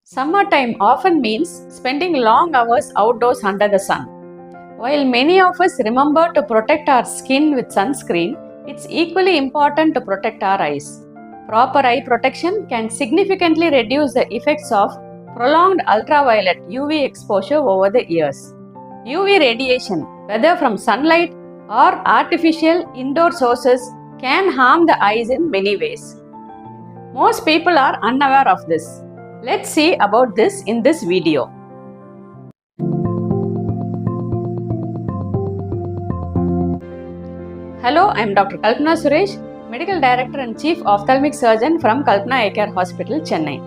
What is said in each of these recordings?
Summertime often means spending long hours outdoors under the sun. While many of us remember to protect our skin with sunscreen, it's equally important to protect our eyes. Proper eye protection can significantly reduce the effects of prolonged ultraviolet UV exposure over the years. UV radiation, whether from sunlight or artificial indoor sources, can harm the eyes in many ways. Most people are unaware of this. Let's see about this in this video. Hello, I am Dr. Kalpana Suresh, Medical Director and Chief Ophthalmic Surgeon from Kalpana Eye Care Hospital, Chennai.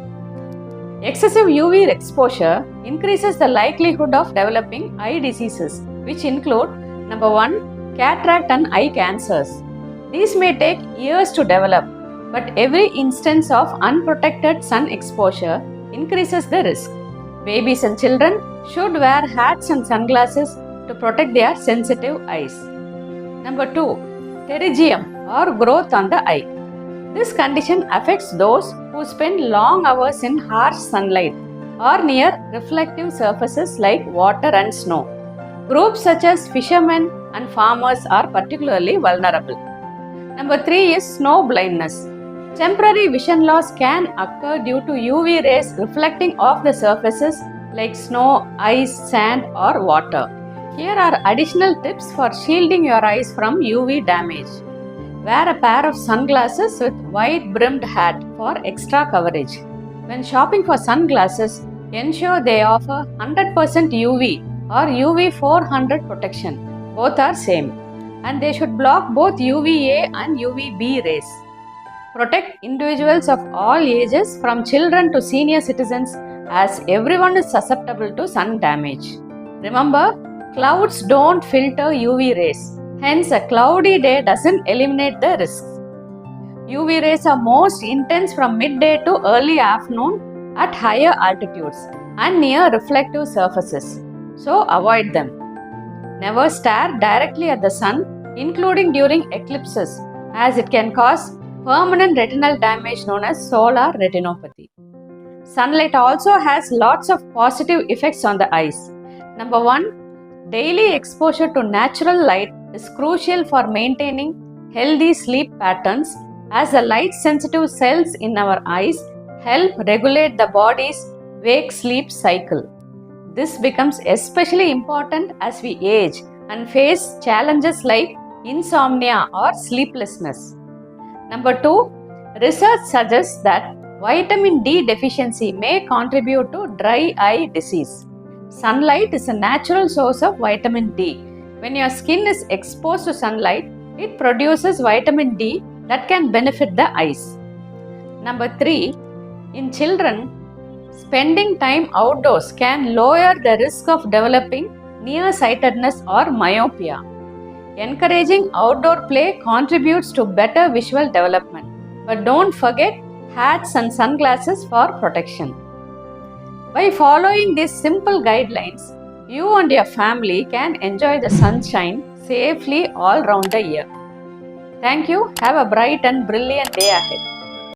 Excessive UV exposure increases the likelihood of developing eye diseases, which include number 1, cataract and eye cancers. These may take years to develop, but every instance of unprotected sun exposure increases the risk. Babies and children should wear hats and sunglasses to protect their sensitive eyes. Number 2, pterygium or growth on the eye. This condition affects those who spend long hours in harsh sunlight or near reflective surfaces like water and snow. Groups such as fishermen and farmers are particularly vulnerable. Number 3 is snow blindness. Temporary vision loss can occur due to UV rays reflecting off the surfaces like snow, ice, sand or water. Here are additional tips for shielding your eyes from UV damage. Wear a pair of sunglasses with wide brimmed hat for extra coverage. When shopping for sunglasses, ensure they offer 100% UV or UV 400 protection. Both are same. And they should block both UVA and UVB rays. Protect individuals of all ages from children to senior citizens as everyone is susceptible to sun damage. Remember, clouds don't filter UV rays. Hence, a cloudy day doesn't eliminate the risks. UV rays are most intense from midday to early afternoon at higher altitudes and near reflective surfaces. So, avoid them. Never stare directly at the sun, including during eclipses, as it can cause permanent retinal damage known as solar retinopathy. Sunlight also has lots of positive effects on the eyes. Number 1, daily exposure to natural light is crucial for maintaining healthy sleep patterns, as the light-sensitive cells in our eyes help regulate the body's wake-sleep cycle. This becomes especially important as we age and face challenges like insomnia or sleeplessness. Number 2, research suggests that vitamin D deficiency may contribute to dry eye disease. Sunlight is a natural source of vitamin D. When your skin is exposed to sunlight, it produces vitamin D that can benefit the eyes. Number 3, in children, spending time outdoors can lower the risk of developing nearsightedness or myopia. Encouraging outdoor play contributes to better visual development, but don't forget hats and sunglasses for protection. By following these simple guidelines, you and your family can enjoy the sunshine safely all round the year. Thank you. Have a bright and brilliant day ahead.